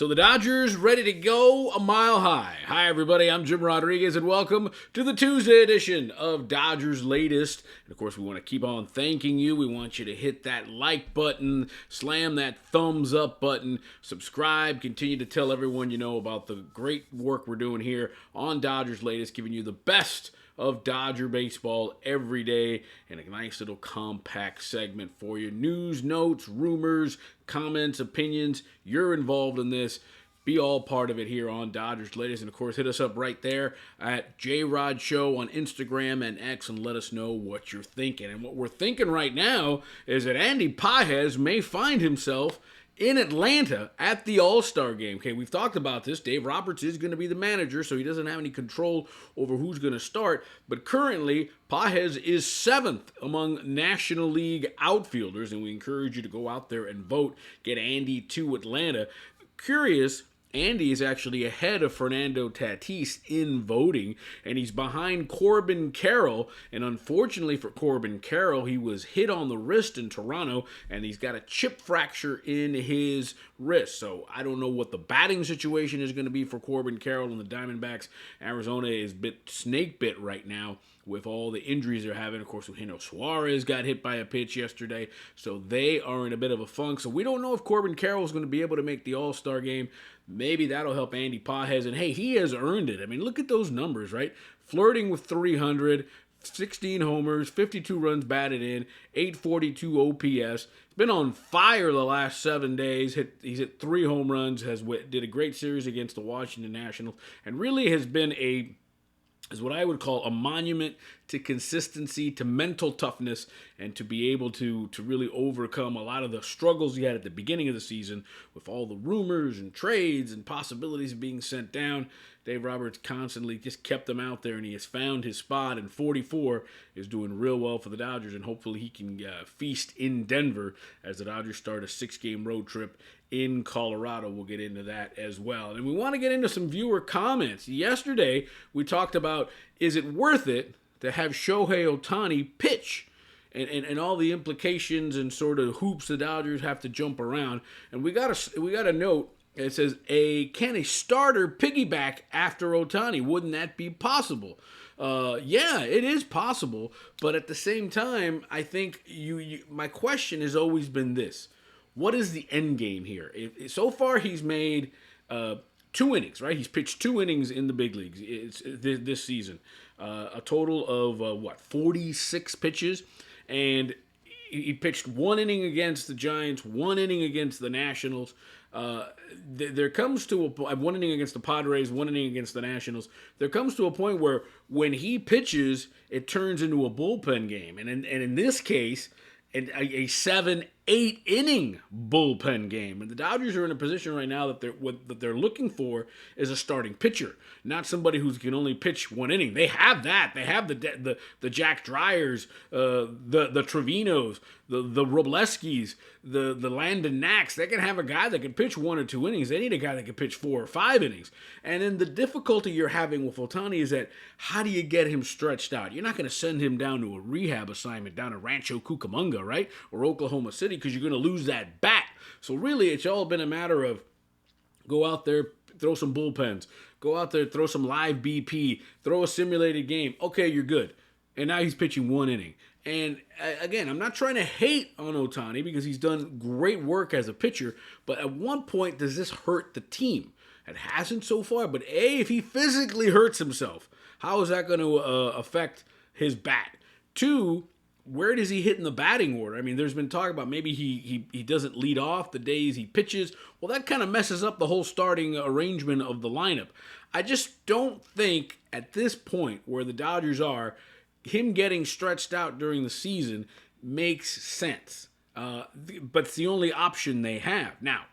So the Dodgers ready to go a mile high. Hi everybody, I'm Jim Rodriguez and welcome to the Tuesday edition of Dodgers Latest. And of course we want to keep on thanking you. We want you to hit that like button, slam that thumbs up button, subscribe, continue to tell everyone you know about the great work we're doing here on Dodgers Latest, giving you the best of Dodger baseball every day in a nice little compact segment for you. News, notes, rumors, comments, opinions. You're involved in this. Be all part of it here on Dodgers Latest. And of course, hit us up right there at JRod Show on Instagram and X and let us know what you're thinking. And what we're thinking right now is that Andy Pages may find himself in Atlanta at the AllStar game. Okay, we've talked about this. Dave Roberts is going to be the manager, so he doesn't have any control over who's going to start. But currently, Pages is 7th among National League outfielders, and we encourage you to go out there and vote. Get Andy to Atlanta. Curious, Andy is actually ahead of Fernando Tatis in voting, and he's behind Corbin Carroll. And unfortunately for Corbin Carroll, he was hit on the wrist in Toronto, and he's got a chip fracture in his wrist. So I don't know what the batting situation is going to be for Corbin Carroll and the Diamondbacks. Arizona is snake bit right now with all the injuries they're having. Of course, Eugenio Suarez got hit by a pitch yesterday, so they are in a bit of a funk. So we don't know if Corbin Carroll is going to be able to make the All-Star game. Maybe that'll help Andy Pages, and hey, he has earned it. I mean, look at those numbers, right? Flirting with 300, 16 homers, 52 runs batted in, 842 OPS. He's been on fire the last 7 days. He's hit 3 home runs, did a great series against the Washington Nationals, and really has been is what I would call a monument to consistency, to mental toughness, and to be able to really overcome a lot of the struggles he had at the beginning of the season with all the rumors and trades and possibilities of being sent down. Dave Roberts constantly just kept him out there, and he has found his spot, and 44 is doing real well for the Dodgers, and hopefully he can feast in Denver as the Dodgers start a 6-game road trip in Colorado. We'll get into that as well. And we want to get into some viewer comments. Yesterday, we talked about, is it worth it to have Shohei Ohtani pitch? And all the implications and sort of hoops the Dodgers have to jump around. And we got a note. It says, can a starter piggyback after Ohtani? Wouldn't that be possible? Yeah, it is possible. But at the same time, I think my question has always been this. What is the end game here? So far, he's made 2 innings, right? He's pitched 2 innings in the big leagues this season. A total of, 46 pitches. And he pitched 1 inning against the Giants, 1 inning against the Nationals. There comes to 1 inning against the Padres, 1 inning against the Nationals. There comes to a point where when he pitches, it turns into a bullpen game. And in this case, a 7-8 inning bullpen game. And the Dodgers are in a position right now that they're looking for is a starting pitcher, not somebody who can only pitch 1 inning. They have that. They have the Jack Dryers, the Trevinos, the Robleskis, the Landon Knacks. They can have a guy that can pitch 1 or 2 innings. They need a guy that can pitch 4 or 5 innings. And then the difficulty you're having with Ohtani is that how do you get him stretched out? You're not going to send him down to a rehab assignment down to Rancho Cucamonga, right? Or Oklahoma City, because you're going to lose that bat. So really, it's all been a matter of go out there, throw some bullpens, go out there, throw some live BP, throw a simulated game. Okay, you're good. And now he's pitching 1 inning. And again, I'm not trying to hate on Ohtani because he's done great work as a pitcher, but at one point, does this hurt the team? It hasn't so far, but if he physically hurts himself, how is that going to affect his bat? 2, where does he hit in the batting order? I mean, there's been talk about maybe he doesn't lead off the days he pitches. Well, that kind of messes up the whole starting arrangement of the lineup. I just don't think at this point where the Dodgers are, him getting stretched out during the season makes sense. But it's the only option they have. Now,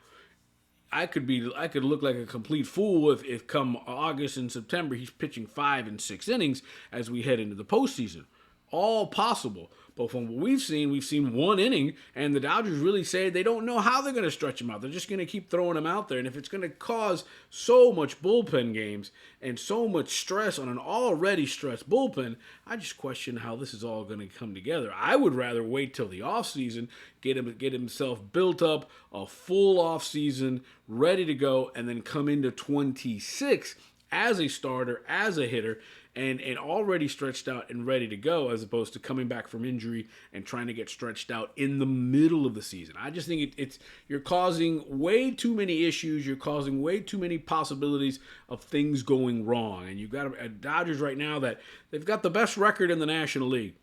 I could look like a complete fool if come August and September he's pitching 5 and 6 innings as we head into the postseason. all possible. But from what we've seen one inning, and the Dodgers really say they don't know how they're going to stretch him out. They're just going to keep throwing him out there. And if it's going to cause so much bullpen games and so much stress on an already stressed bullpen, I just question how this is all going to come together. I would rather wait till the offseason, get himself built up, a full offseason, ready to go, and then come into 26 as a starter, as a hitter, and already stretched out and ready to go, as opposed to coming back from injury and trying to get stretched out in the middle of the season. I just think you're causing way too many issues. You're causing way too many possibilities of things going wrong. And you've got a Dodgers right now that they've got the best record in the National League.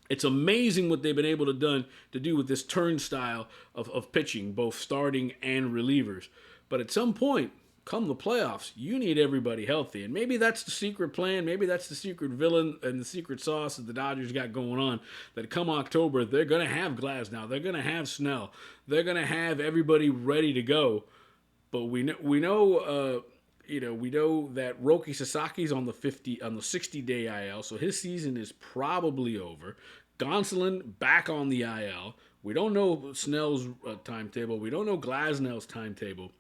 It's amazing what they've been able to do with this turnstile of pitching, both starting and relievers. But at some point, come the playoffs, you need everybody healthy. And maybe that's the secret plan. Maybe that's the secret villain and the secret sauce that the Dodgers got going on. That come October, they're going to have Glasnow. They're going to have Snell. They're going to have everybody ready to go. But we know that Roki Sasaki's on the 60-day IL, so his season is probably over. Gonsolin back on the IL. We don't know Snell's timetable. We don't know Glasnow's timetable.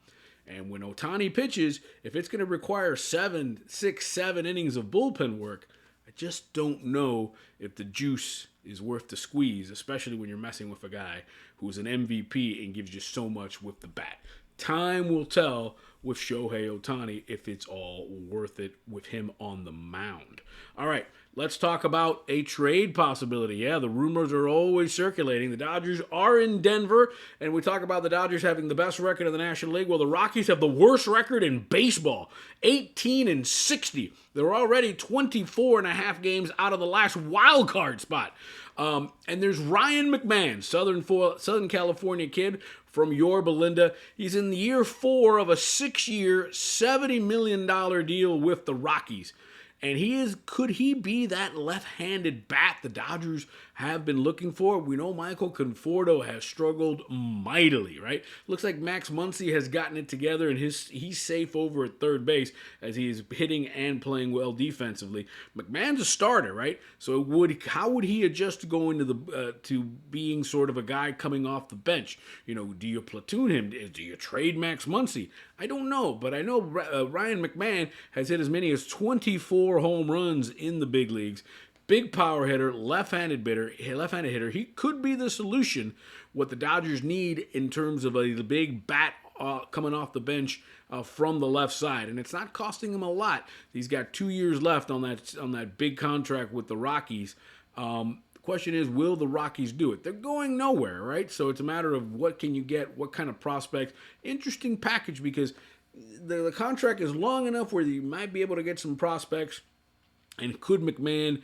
And when Ohtani pitches, if it's going to require 7 innings of bullpen work, I just don't know if the juice is worth the squeeze, especially when you're messing with a guy who's an MVP and gives you so much with the bat. Time will tell with Shohei Ohtani if it's all worth it with him on the mound. All right, let's talk about a trade possibility. Yeah, the rumors are always circulating. The Dodgers are in Denver, and we talk about the Dodgers having the best record in the National League. Well, the Rockies have the worst record in baseball, 18-60. They're already 24 and a half games out of the last wild card spot. And there's Ryan McMahon, Southern California kid from Yorba Linda. He's in the year 4 of a 6-year, $70 million deal with the Rockies. And could he be that left-handed bat the Dodgers have been looking for? We know Michael Conforto has struggled mightily, right? Looks like Max Muncy has gotten it together, and he's safe over at third base as he is hitting and playing well defensively. McMahon's a starter, right? So how would he adjust to going to being sort of a guy coming off the bench? Do you platoon him? Do you trade Max Muncy? I don't know, but I know Ryan McMahon has hit as many as 24 home runs in the big leagues. Big power hitter, left-handed hitter. He could be the solution, what the Dodgers need in terms of a big bat coming off the bench from the left side. And it's not costing him a lot. He's got 2 years left on that big contract with the Rockies. The question is, will the Rockies do it? They're going nowhere, right? So it's a matter of what can you get, what kind of prospects. Interesting package, because the contract is long enough where you might be able to get some prospects. And could McMahon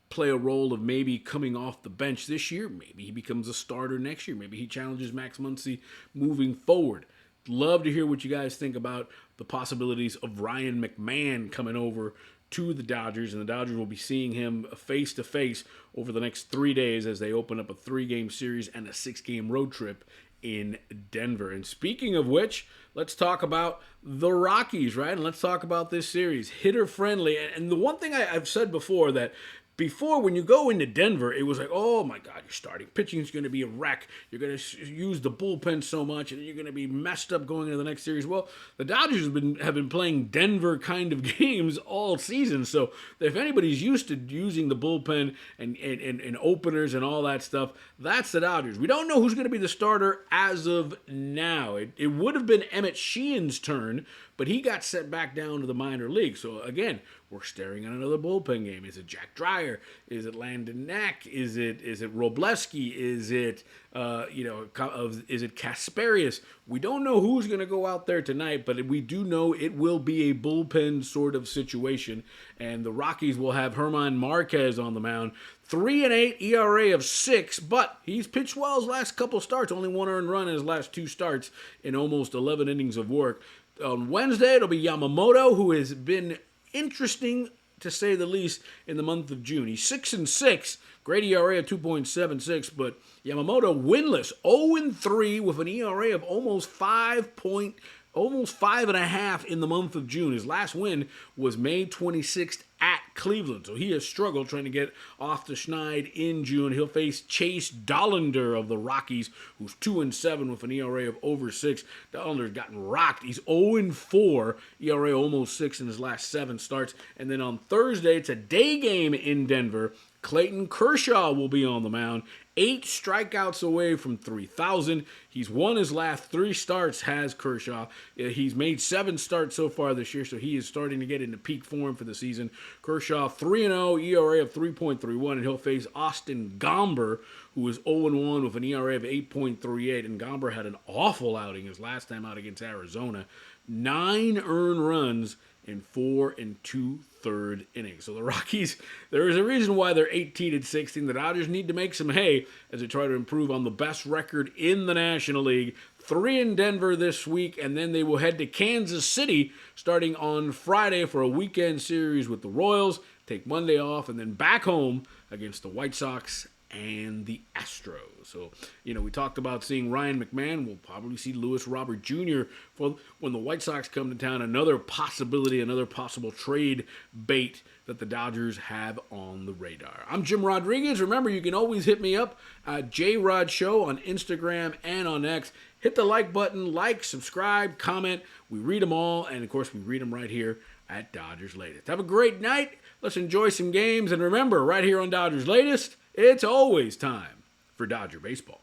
play a role of maybe coming off the bench this year? Maybe he becomes a starter next year. Maybe he challenges Max Muncy moving forward. Love to hear what you guys think about the possibilities of Ryan McMahon coming over to the Dodgers, and the Dodgers will be seeing him face-to-face over the next 3 days as they open up a 3-game series and a 6-game road trip in Denver. And speaking of which, let's talk about the Rockies, right? And let's talk about this series. Hitter friendly. And the one thing I've said before, that before, when you go into Denver, it was like, oh my God, your starting pitching is going to be a wreck. You're going to use the bullpen so much, and you're going to be messed up going into the next series. Well, the Dodgers have been playing Denver kind of games all season. So if anybody's used to using the bullpen and openers and all that stuff, that's the Dodgers. We don't know who's going to be the starter as of now. It would have been Emmett Sheehan's turn, but he got sent back down to the minor league. So again, we're staring at another bullpen game. Is it Jack Dreyer? Is it Landon Knack? Is it Robleski? Is it is it Kasperius? We don't know who's going to go out there tonight, but we do know it will be a bullpen sort of situation. And the Rockies will have German Marquez on the mound. 3-8 ERA of 6, but he's pitched well his last couple starts. Only 1 earned run in his last 2 starts in almost 11 innings of work. On Wednesday, it'll be Yamamoto, who has been interesting, to say the least, in the month of June. He's 6-6, great ERA of 2.76, but Yamamoto winless, 0-3 with an ERA of almost 5.5 in the month of June. His last win was May 26th at Cleveland. So he has struggled trying to get off the schneid in June. He'll face Chase Dollander of the Rockies, who's 2-7 with an ERA of over 6. Dollander's gotten rocked. He's 0-4, ERA almost 6 in his last 7 starts. And then on Thursday, it's a day game in Denver. Clayton Kershaw will be on the mound. 8 strikeouts away from 3,000. He's won his last 3 starts, has Kershaw. He's made 7 starts so far this year, so he is starting to get into peak form for the season. Kershaw, 3-0, ERA of 3.31, and he'll face Austin Gomber, who is 0-1 with an ERA of 8.38. And Gomber had an awful outing his last time out against Arizona. 9 earned runs in 4 2/3 innings. So the Rockies, there is a reason why they're 18-16. The Dodgers need to make some hay as they try to improve on the best record in the National League. 3 in Denver this week, and then they will head to Kansas City starting on Friday for a weekend series with the Royals. Take Monday off, and then back home against the White Sox and the Astros. So, we talked about seeing Ryan McMahon. We'll probably see Lewis Robert Jr. for when the White Sox come to town. Another possibility, another possible trade bait that the Dodgers have on the radar. I'm Jim Rodriguez. Remember, you can always hit me up at JRod Show on Instagram and on X. Hit the like button, subscribe, comment. We read them all, and of course, we read them right here at Dodgers Latest. Have a great night. Let's enjoy some games, and remember, right here on Dodgers Latest, it's always time for Dodger baseball.